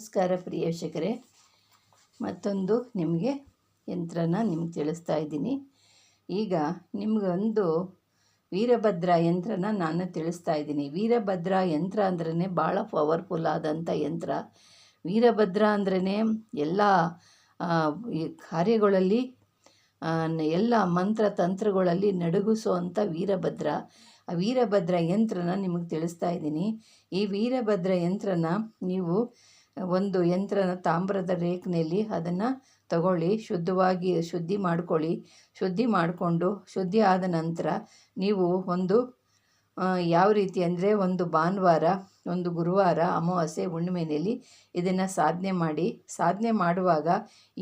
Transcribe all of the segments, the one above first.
ನಮಸ್ಕಾರ ಪ್ರಿಯ ವೀಕ್ಷಕರೇ, ಮತ್ತೊಂದು ನಿಮಗೆ ಯಂತ್ರನ ನಿಮ್ಗೆ ತಿಳಿಸ್ತಾ ಇದ್ದೀನಿ. ಈಗ ನಿಮಗೊಂದು ವೀರಭದ್ರ ಯಂತ್ರನ ನಾನು ತಿಳಿಸ್ತಾ ಇದ್ದೀನಿ. ವೀರಭದ್ರ ಯಂತ್ರ ಅಂದ್ರೇ ಭಾಳ ಪವರ್ಫುಲ್ ಆದಂಥ ಯಂತ್ರ. ವೀರಭದ್ರ ಅಂದ್ರೇ ಎಲ್ಲ ಈ ಕಾರ್ಯಗಳಲ್ಲಿ ಎಲ್ಲ ಮಂತ್ರ ತಂತ್ರಗಳಲ್ಲಿ ನಡುಗಿಸುವಂಥ ವೀರಭದ್ರ. ಆ ವೀರಭದ್ರ ಯಂತ್ರನ ನಿಮಗೆ ತಿಳಿಸ್ತಾ ಇದ್ದೀನಿ. ಈ ವೀರಭದ್ರ ಯಂತ್ರನ ನೀವು ಒಂದು ಯಂತ್ರನ ತಾಮ್ರದ ರೇಖೆಯಲ್ಲಿ ಅದನ್ನು ತಗೊಳ್ಳಿ, ಶುದ್ಧಿ ಮಾಡ್ಕೊಳ್ಳಿ. ಶುದ್ಧಿ ಮಾಡಿಕೊಂಡು ಶುದ್ಧಿ ಆದ ನಂತರ ನೀವು ಒಂದು ಯಾವ ರೀತಿ ಅಂದರೆ ಒಂದು ಭಾನುವಾರ, ಒಂದು ಗುರುವಾರ, ಅಮಾವಾಸ್ಯೆ, ಹುಣ್ಣಿಮೆಯಲ್ಲಿ ಇದನ್ನು ಸಾಧನೆ ಮಾಡುವಾಗ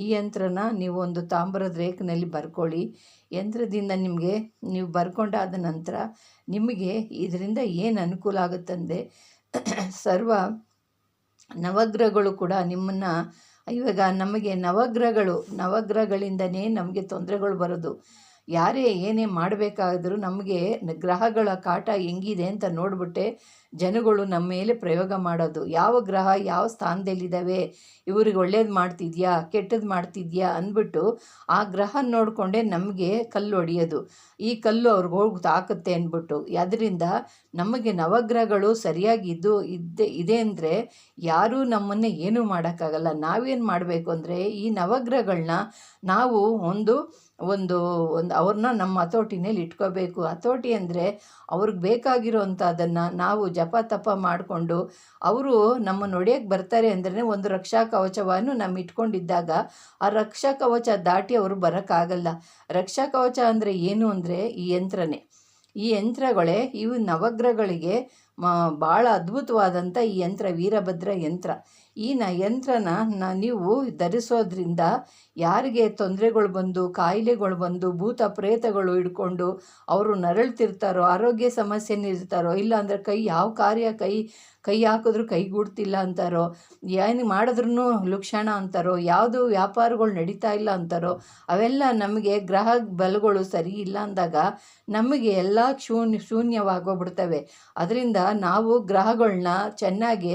ಈ ಯಂತ್ರನ ನೀವು ಒಂದು ತಾಮ್ರದ ರೇಖೆಯಲ್ಲಿ ಬರ್ಕೊಳ್ಳಿ. ಯಂತ್ರದಿಂದ ನೀವು ಬರ್ಕೊಂಡಾದ ನಂತರ ನಿಮಗೆ ಇದರಿಂದ ಏನು ಅನುಕೂಲ ಆಗುತ್ತಂದರೆ ಸರ್ವ ನವಗ್ರಹಗಳು ಕೂಡ ನಿಮ್ಮನ್ನು ಇವಾಗ ನಮಗೆ ನವಗ್ರಹಗಳಿಂದನೇ ನಮಗೆ ತೊಂದರೆಗಳು ಬರೋದು. ಯಾರೇ ಏನೇ ಮಾಡಬೇಕಾದ್ರೂ ನಮಗೆ ಗ್ರಹಗಳ ಕಾಟ ಹೆಂಗಿದೆ ಅಂತ ನೋಡಿಬಿಟ್ಟೆ ಜನಗಳು ನಮ್ಮ ಮೇಲೆ ಪ್ರಯೋಗ ಮಾಡೋದು. ಯಾವ ಗ್ರಹ ಯಾವ ಸ್ಥಾನದಲ್ಲಿದ್ದಾವೆ, ಇವ್ರಿಗೆ ಒಳ್ಳೇದು ಮಾಡ್ತಿದ್ಯಾ ಕೆಟ್ಟದ್ದು ಮಾಡ್ತಿದ್ಯಾ ಅಂದ್ಬಿಟ್ಟು ಆ ಗ್ರಹ ನೋಡಿಕೊಂಡೇ ನಮಗೆ ಕಲ್ಲು ಹೊಡೆಯೋದು. ಈ ಕಲ್ಲು ಅವ್ರಿಗೆ ಹೋಗಿ ತಾಕುತ್ತೆ ಅಂದ್ಬಿಟ್ಟು. ಅದರಿಂದ ನಮಗೆ ನವಗ್ರಹಗಳು ಸರಿಯಾಗಿ ಇದೆ ಅಂದರೆ ಯಾರೂ ನಮ್ಮನ್ನು ಏನೂ ಮಾಡೋಕ್ಕಾಗಲ್ಲ. ನಾವೇನು ಮಾಡಬೇಕು ಅಂದರೆ ಈ ನವಗ್ರಹಗಳನ್ನ ನಾವು ಒಂದು ಅವ್ರನ್ನ ನಮ್ಮ ಹತೋಟಿನಲ್ಲಿ ಇಟ್ಕೋಬೇಕು. ಹತೋಟಿ ಅಂದರೆ ಅವ್ರಿಗೆ ಬೇಕಾಗಿರೋವಂಥದ್ದನ್ನು ನಾವು ಜಪ ತಪ ಮಾಡಿಕೊಂಡು ಅವರು ನಮ್ಮನ್ನು ಹೊಡೆಯೋಕ್ಕೆ ಬರ್ತಾರೆ ಅಂದ್ರೆ ಒಂದು ರಕ್ಷಾ ಕವಚವನ್ನು ನಮ್ಮ ಇಟ್ಕೊಂಡಿದ್ದಾಗ ಆ ರಕ್ಷಾ ಕವಚ ದಾಟಿ ಅವರು ಬರೋಕ್ಕಾಗಲ್ಲ. ರಕ್ಷಾ ಕವಚ ಅಂದರೆ ಏನು ಅಂದರೆ ಈ ಯಂತ್ರನೇ. ಈ ಯಂತ್ರಗಳೇ ಇವು ನವಗ್ರಹಗಳಿಗೆ ಭಾಳ ಅದ್ಭುತವಾದಂಥ ಈ ಯಂತ್ರ ವೀರಭದ್ರ ಯಂತ್ರ. ಈ ಯಂತ್ರನ ನೀವು ಧರಿಸೋದ್ರಿಂದ ಯಾರಿಗೆ ತೊಂದರೆಗಳು ಬಂದು ಕಾಯಿಲೆಗಳು ಬಂದು ಭೂತ ಪ್ರೇತಗಳು ಹಿಡ್ಕೊಂಡು ಅವರು ನರಳ್ತಿರ್ತಾರೋ, ಆರೋಗ್ಯ ಸಮಸ್ಯೆನಿರ್ತಾರೋ, ಇಲ್ಲಾಂದರೆ ಯಾವ ಕಾರ್ಯ ಕೈ ಹಾಕಿದ್ರೂ ಕೈಗೂಡ್ತಿಲ್ಲ ಅಂತಾರೋ, ಏನು ಮಾಡಿದ್ರೂ ಲಕ್ಷಣ ಅಂತಾರೋ, ಯಾವುದು ವ್ಯಾಪಾರಗಳು ನಡೀತಾ ಇಲ್ಲ ಅಂತಾರೋ, ಅವೆಲ್ಲ ನಮಗೆ ಗ್ರಹ ಬಲಗಳು ಸರಿ ಇಲ್ಲ ಅಂದಾಗ ನಮಗೆ ಎಲ್ಲ ಶೂನ್ಯವಾಗೋಗ್ಬಿಡ್ತವೆ. ಅದರಿಂದ ನಾವು ಗ್ರಹಗಳನ್ನ ಚೆನ್ನಾಗಿ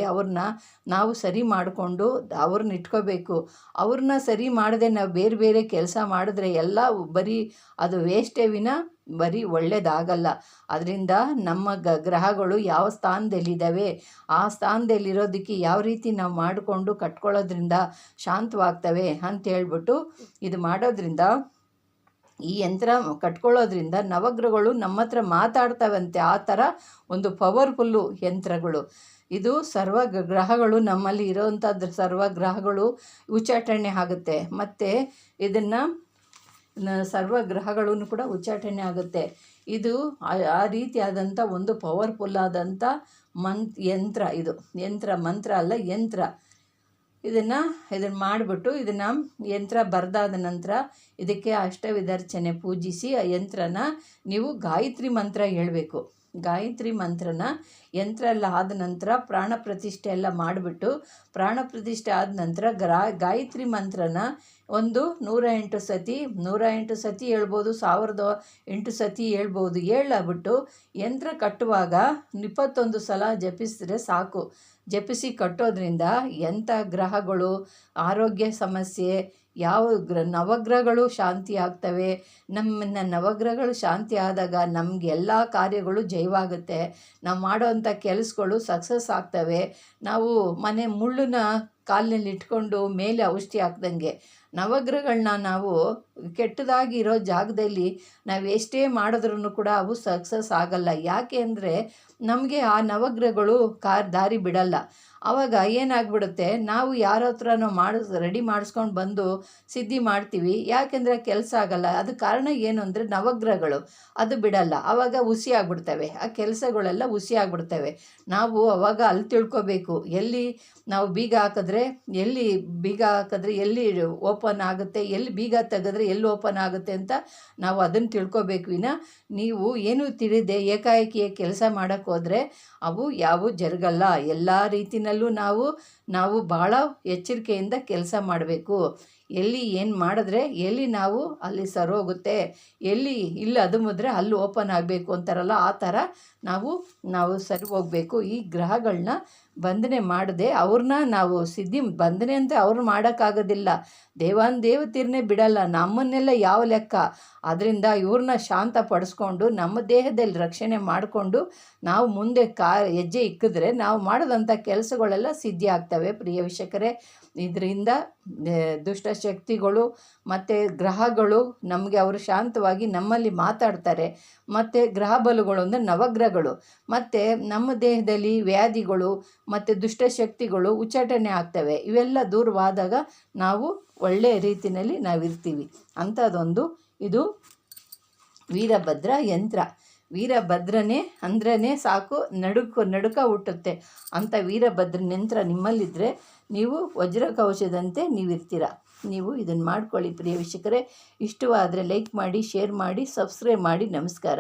ನಾವು ಸರಿ ಮಾಡಿಕೊಂಡು ಅವ್ರನ್ನ ಇಟ್ಕೋಬೇಕು. ಅವ್ರನ್ನ ಸರಿ ಮಾಡದೆ ನಾವು ಬೇರೆ ಕೆಲಸ ಮಾಡಿದ್ರೆ ಎಲ್ಲ ಬರೀ ಅದು ವೇಸ್ಟೇ ವಿನ ಬರೀ ಒಳ್ಳೇದಾಗಲ್ಲ. ಅದರಿಂದ ನಮ್ಮ ಗ್ರಹಗಳು ಯಾವ ಸ್ಥಾನದಲ್ಲಿದ್ದಾವೆ ಆ ಸ್ಥಾನದಲ್ಲಿರೋದಕ್ಕೆ ಯಾವ ರೀತಿ ನಾವು ಮಾಡಿಕೊಂಡು ಕಟ್ಕೊಳ್ಳೋದ್ರಿಂದ ಶಾಂತವಾಗ್ತವೆ ಅಂತ ಹೇಳ್ಬಿಟ್ಟು ಇದು ಮಾಡೋದ್ರಿಂದ ಈ ಯಂತ್ರ ಕಟ್ಕೊಳ್ಳೋದ್ರಿಂದ ನವಗ್ರಹಗಳು ನಮ್ಮ ಹತ್ರ ಮಾತಾಡ್ತವಂತೆ. ಆ ಥರ ಒಂದು ಪವರ್ಫುಲ್ಲು ಯಂತ್ರಗಳು ಇದು. ಸರ್ವ ಗ್ರಹಗಳು ನಮ್ಮಲ್ಲಿ ಇರೋವಂಥದ್ದು ಸರ್ವ ಗ್ರಹಗಳು ಉಚ್ಚಾಟನೆ ಆಗುತ್ತೆ. ಮತ್ತು ಇದನ್ನು ಸರ್ವ ಗ್ರಹಗಳೂ ಕೂಡ ಉಚ್ಚಾಟನೆ ಆಗುತ್ತೆ. ಇದು ಆ ರೀತಿಯಾದಂಥ ಒಂದು ಪವರ್ಫುಲ್ಲಾದಂಥ ಯಂತ್ರ. ಇದು ಮಂತ್ರ ಅಲ್ಲ, ಯಂತ್ರ. ಇದನ್ನು ಮಾಡಿಬಿಟ್ಟು ಇದನ್ನು ಯಂತ್ರ ಬರೆದಾದ ನಂತರ ಇದಕ್ಕೆ ಅಷ್ಟವಿದರ್ಚನೆ ಪೂಜಿಸಿ ಆ ಯಂತ್ರನ ನೀವು ಗಾಯತ್ರಿ ಮಂತ್ರ ಹೇಳಬೇಕು. ಗಾಯತ್ರಿ ಮಂತ್ರನ ಯಂತ್ರ ಎಲ್ಲ ಆದ ನಂತರ ಪ್ರಾಣ ಪ್ರತಿಷ್ಠೆ ಎಲ್ಲ ಮಾಡಿಬಿಟ್ಟು ಪ್ರಾಣ ಪ್ರತಿಷ್ಠೆ ಆದ ನಂತರ ಗಾಯತ್ರಿ ಮಂತ್ರನ ಒಂದು 108 ಸತಿ ಹೇಳ್ಬೋದು, 1008 ಸತಿ ಹೇಳ್ಬೋದು. ಹೇಳಬಿಟ್ಟು ಯಂತ್ರ ಕಟ್ಟುವಾಗ 21 ಸಲ ಜಪಿಸಿದ್ರೆ ಸಾಕು. ಜಪಿಸಿ ಕಟ್ಟೋದ್ರಿಂದ ಎಂಥ ಗ್ರಹಗಳು ಆರೋಗ್ಯ ಸಮಸ್ಯೆ ಯಾವ ನವಗ್ರಹಗಳು ಶಾಂತಿ ಆಗ್ತವೆ. ನವಗ್ರಹಗಳು ಶಾಂತಿ ಆದಾಗ ನಮಗೆ ಎಲ್ಲ ಕಾರ್ಯಗಳು ಜಯವಾಗುತ್ತೆ. ನಾವು ಮಾಡೋವಂಥ ಕೆಲಸಗಳು ಸಕ್ಸಸ್ ಆಗ್ತವೆ. ನಾವು ಮನೆ ಮುಳ್ಳನ್ನ ಕಾಲಿನಲ್ಲಿ ಇಟ್ಕೊಂಡು ಮೇಲೆ ಔಷಧಿ ಹಾಕ್ದಂಗೆ ನವಗ್ರಹಗಳನ್ನ ನಾವು ಕೆಟ್ಟದಾಗಿರೋ ಜಾಗದಲ್ಲಿ ನಾವು ಎಷ್ಟೇ ಮಾಡಿದ್ರೂ ಕೂಡ ಅವು ಸಕ್ಸಸ್ ಆಗಲ್ಲ. ಯಾಕೆ ಅಂದರೆ ನಮಗೆ ಆ ನವಗ್ರಹಗಳು ದಾರಿ ಬಿಡಲ್ಲ. ಆವಾಗ ಏನಾಗ್ಬಿಡುತ್ತೆ, ನಾವು ಯಾರ ಹತ್ರನೋ ರೆಡಿ ಮಾಡಿಸ್ಕೊಂಡು ಬಂದು ಸಿದ್ಧಿ ಮಾಡ್ತೀವಿ. ಯಾಕೆಂದರೆ ಕೆಲಸ ಆಗಲ್ಲ. ಅದು ಕಾರಣ ಏನು ಅಂದರೆ ನವಗ್ರಹಗಳು ಅದು ಬಿಡಲ್ಲ. ಆವಾಗ ಹುಸಿ ಆಗ್ಬಿಡ್ತವೆ, ಆ ಕೆಲಸಗಳೆಲ್ಲ ಹುಸಿ ಆಗ್ಬಿಡ್ತವೆ. ನಾವು ಅವಾಗ ಅಲ್ಲಿ ತಿಳ್ಕೊಬೇಕು, ಎಲ್ಲಿ ನಾವು ಬೀಗ ಹಾಕಿದ್ರೆ ಎಲ್ಲಿ ಓಪನ್ ಆಗುತ್ತೆ, ಎಲ್ಲಿ ಬೀಗ ತೆಗೆದ್ರೆ ಎಲ್ಲಿ ಓಪನ್ ಆಗುತ್ತೆ ಅಂತ ನಾವು ಅದನ್ನು ತಿಳ್ಕೊಬೇಕು. ನೀವು ಏನು ತಿಳಿದೆ ಏಕಾಏಕಿ ಕೆಲಸ ಮಾಡೋಕ್ಕೆ ಹೋದರೆ ಅವು ಯಾವೂ ಜರುಗಲ್ಲ. ಎಲ್ಲ ರೀತಿಯಲ್ಲೂ ನಾವು ಭಾಳ ಎಚ್ಚರಿಕೆಯಿಂದ ಕೆಲಸ ಮಾಡಬೇಕು. ಎಲ್ಲಿ ಏನು ಮಾಡಿದ್ರೆ ಎಲ್ಲಿ ನಾವು ಅಲ್ಲಿ ಸರೋಗುತ್ತೆ, ಎಲ್ಲಿ ಇಲ್ಲ ಅದು ಮುದ್ರೆ ಅಲ್ಲಿ ಓಪನ್ ಆಗಬೇಕು ಅಂತಾರಲ್ಲ, ಆ ಥರ ನಾವು ಸರಿ ಹೋಗಬೇಕು. ಈ ಗ್ರಹಗಳನ್ನ ಬಂಧನೆ ಮಾಡದೆ ಅವ್ರನ್ನ ನಾವು ಸಿದ್ಧಿ ಬಂಧನೆ ಅಂತ ಅವ್ರನ್ನ ಮಾಡೋಕ್ಕಾಗೋದಿಲ್ಲ. ದೇವತೀರನ್ನೇ ಬಿಡಲ್ಲ, ನಮ್ಮನ್ನೆಲ್ಲ ಯಾವ ಲೆಕ್ಕ. ಅದರಿಂದ ಇವ್ರನ್ನ ಶಾಂತ ಪಡಿಸ್ಕೊಂಡು ನಮ್ಮ ದೇಹದಲ್ಲಿ ರಕ್ಷಣೆ ಮಾಡಿಕೊಂಡು ನಾವು ಮುಂದೆ ಹೆಜ್ಜೆ ಇಕ್ಕಿದ್ರೆ ನಾವು ಮಾಡೋದಂಥ ಕೆಲಸಗಳೆಲ್ಲ ಸಿದ್ಧಿ ಆಗ್ತವೆ. ಪ್ರಿಯ ವೀಕ್ಷಕರೇ, ಇದರಿಂದ ದುಷ್ಟಶಕ್ತಿಗಳು ಮತ್ತು ಗ್ರಹಗಳು ನಮಗೆ ಅವರು ಶಾಂತವಾಗಿ ನಮ್ಮಲ್ಲಿ ಮಾತಾಡ್ತಾರೆ. ಮತ್ತು ಗ್ರಹ ಬಲಗಳು ಅಂದರೆ ನವಗ್ರಹಗಳು ಮತ್ತು ನಮ್ಮ ದೇಹದಲ್ಲಿ ವ್ಯಾಧಿಗಳು ಮತ್ತು ದುಷ್ಟಶಕ್ತಿಗಳು ಉಚ್ಚಾಟನೆ ಆಗ್ತವೆ. ಇವೆಲ್ಲ ದೂರವಾದಾಗ ನಾವು ಒಳ್ಳೆಯ ರೀತಿಯಲ್ಲಿ ನಾವಿರ್ತೀವಿ. ಅಂಥದ್ದೊಂದು ಇದು ವೀರಭದ್ರ ಯಂತ್ರ. ವೀರಭದ್ರನೇ ಅಂದ್ರೇ ಸಾಕು, ನಡುಕ ಹುಟ್ಟುತ್ತೆ. ಅಂಥ ವೀರಭದ್ರನ ಯಂತ್ರ ನಿಮ್ಮಲ್ಲಿದ್ದರೆ ನೀವು ವಜ್ರಕವಚದಂತೆ ನೀವಿರ್ತೀರ. ನೀವು ಇದನ್ನು ಮಾಡ್ಕೊಳ್ಳಿ ಪ್ರಿಯ ವೀಕ್ಷಕರೇ. ಇಷ್ಟವಾದರೆ ಲೈಕ್ ಮಾಡಿ, ಶೇರ್ ಮಾಡಿ, ಸಬ್ಸ್ಕ್ರೈಬ್ ಮಾಡಿ. ನಮಸ್ಕಾರ.